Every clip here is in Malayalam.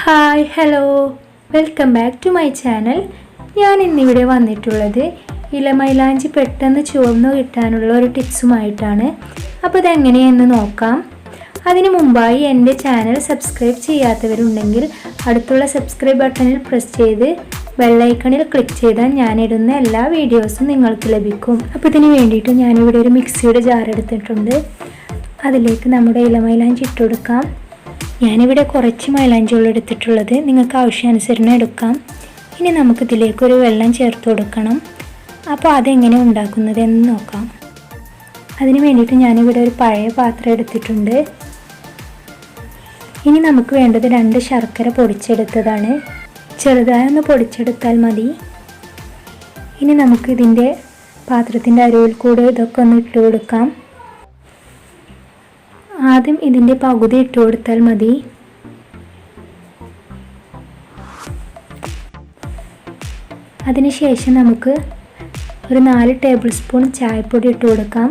Hi hello welcome back to my channel. ഞാൻ ഇന്നിവിടെ വന്നിട്ടുള്ളത് ഇലമൈലാഞ്ചി പെട്ടെന്ന് ചുവന്നു കിട്ടാനുള്ള ഒരു ടിപ്സുമായിട്ടാണ്. അപ്പോൾ ഇതെങ്ങനെയെന്ന് നോക്കാം. അതിനു മുമ്പായി എൻ്റെ ചാനൽ സബ്സ്ക്രൈബ് ചെയ്യാത്തവരുണ്ടെങ്കിൽ അടുത്തുള്ള സബ്സ്ക്രൈബ് ബട്ടണിൽ പ്രസ് ചെയ്ത് ബെല്ലൈക്കണിൽ ക്ലിക്ക് ചെയ്താൽ ഞാനിടുന്ന എല്ലാ വീഡിയോസും നിങ്ങൾക്ക് ലഭിക്കും. അപ്പോൾ ഇതിന് വേണ്ടിയിട്ട് ഞാനിവിടെ ഒരു മിക്സിയുടെ ജാർ എടുത്തിട്ടുണ്ട്. അതിലേക്ക് നമ്മുടെ ഇലമൈലാഞ്ചി ഇട്ട് കൊടുക്കാം. ഞാനിവിടെ കുറച്ച് മൈലാഞ്ചിയുള്ള എടുത്തിട്ടുള്ളത്, നിങ്ങൾക്ക് ആവശ്യാനുസരണം എടുക്കാം. ഇനി നമുക്കിതിലേക്കൊരു വെള്ളം ചേർത്ത് കൊടുക്കണം. അപ്പോൾ അതെങ്ങനെ ഉണ്ടാക്കുന്നത് എന്ന് നോക്കാം. അതിന് വേണ്ടിയിട്ട് ഞാനിവിടെ ഒരു പഴയ പാത്രം എടുത്തിട്ടുണ്ട്. ഇനി നമുക്ക് വേണ്ടത് 2 ശർക്കര പൊടിച്ചെടുത്തതാണ്. ചെറുതായൊന്ന് പൊടിച്ചെടുത്താൽ മതി. ഇനി നമുക്ക് ഇതിൻ്റെ പാത്രത്തിൻ്റെ അരുവിൽ കൂടെ ഇതൊക്കെ ഒന്ന് ഇട്ട് കൊടുക്കാം. ആദ്യം ഇതിൻ്റെ പകുതി ഇട്ട് കൊടുത്താൽ മതി. അതിനുശേഷം നമുക്ക് ഒരു 4 ടേബിൾ സ്പൂൺ ചായപ്പൊടി ഇട്ട് കൊടുക്കാം.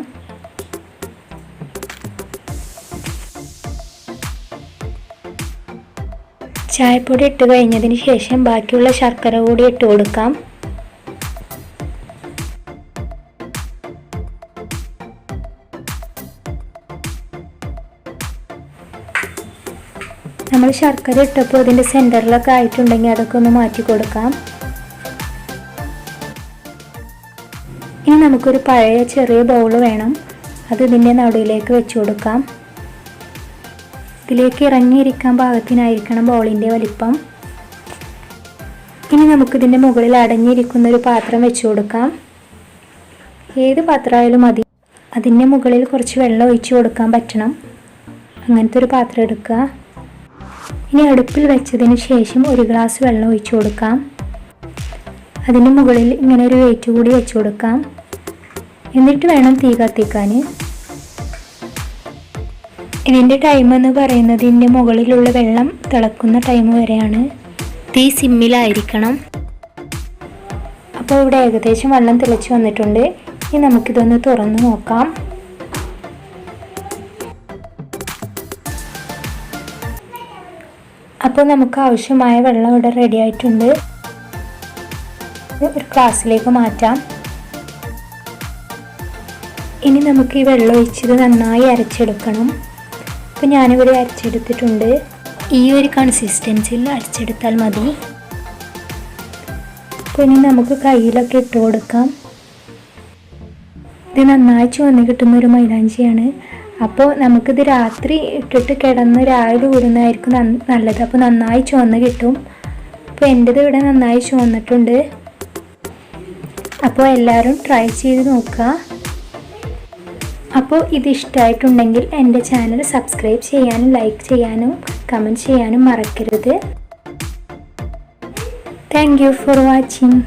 ചായപ്പൊടി ഇട്ട് കഴിഞ്ഞതിന് ശേഷം ബാക്കിയുള്ള ശർക്കര കൂടി ഇട്ട് കൊടുക്കാം. നമ്മൾ ശർക്കര ഇട്ടപ്പോൾ ഇതിൻ്റെ സെൻറ്ററിലൊക്കെ ആയിട്ടുണ്ടെങ്കിൽ അതൊക്കെ ഒന്ന് മാറ്റി കൊടുക്കാം. ഇനി നമുക്കൊരു പഴയ ചെറിയ ബൗൾ വേണം. അത് ഇതിൻ്റെ നടുവിലേക്ക് വെച്ച് കൊടുക്കാം. ഇതിലേക്ക് ഇറങ്ങിയിരിക്കാൻ പാകത്തിനായിരിക്കണം ബൗളിൻ്റെ വലിപ്പം. ഇനി നമുക്കിതിൻ്റെ മുകളിൽ അടഞ്ഞിരിക്കുന്ന ഒരു പാത്രം വെച്ച് കൊടുക്കാം. ഏത് പാത്രമായാലും മതി. അതിൻ്റെ മുകളിൽ കുറച്ച് വെള്ളം ഒഴിച്ച് കൊടുക്കാൻ പറ്റണം. അങ്ങനത്തെ ഒരു പാത്രം എടുക്കുക. ഇനി അടുപ്പിൽ വെച്ചതിന് ശേഷം ഒരു ഗ്ലാസ് വെള്ളം ഒഴിച്ചു കൊടുക്കാം. അതിന് മുകളിൽ ഇങ്ങനെ ഒരു വെയിറ്റ് കൂടി വെച്ച് കൊടുക്കാം. എന്നിട്ട് വേണം തീ കത്തിക്കാൻ. ഇതിൻ്റെ ടൈം എന്ന് പറയുന്നത് ഇതിൻ്റെ മുകളിലുള്ള വെള്ളം തിളക്കുന്ന ടൈം വരെയാണ്. തീ സിമ്മിലായിരിക്കണം. അപ്പോൾ ഇവിടെ ഏകദേശം വെള്ളം തിളച്ച് വന്നിട്ടുണ്ട്. ഇനി നമുക്കിതൊന്ന് തുറന്ന് നോക്കാം. അപ്പോൾ നമുക്ക് ആവശ്യമായ വെള്ളം ഇവിടെ റെഡി ആയിട്ടുണ്ട്. ഒരു ഗ്ലാസ്സിലേക്ക് മാറ്റാം. ഇനി നമുക്ക് ഈ വെള്ളം ഒഴിച്ചത് നന്നായി അരച്ചെടുക്കണം. അപ്പോൾ ഞാനിവിടെ അരച്ചെടുത്തിട്ടുണ്ട്. ഈ ഒരു കൺസിസ്റ്റൻസിയിൽ അരച്ചെടുത്താൽ മതി. അപ്പോൾ ഇനി നമുക്ക് കയ്യിലൊക്കെ ഇട്ട് കൊടുക്കാം. ഇത് നന്നായി ചുവന്ന് കിട്ടുന്നൊരു മൈലാഞ്ചിയാണ്. അപ്പോൾ നമുക്കിത് രാത്രി ഇട്ടിട്ട് കിടന്ന് രാവിലെ ഊരുന്നതായിരിക്കും നല്ലത്. അപ്പോൾ നന്നായി ചുവന്ന് കിട്ടും. അപ്പോൾ എൻ്റെത് ഇവിടെ നന്നായി ചുവന്നിട്ടുണ്ട്. അപ്പോൾ എല്ലാവരും ട്രൈ ചെയ്ത് നോക്കുക. അപ്പോൾ ഇത് ഇഷ്ടമായിട്ടുണ്ടെങ്കിൽ എൻ്റെ ചാനൽ സബ്സ്ക്രൈബ് ചെയ്യാനും ലൈക്ക് ചെയ്യാനും കമൻറ്റ് ചെയ്യാനും മറക്കരുത്. Thank you for watching.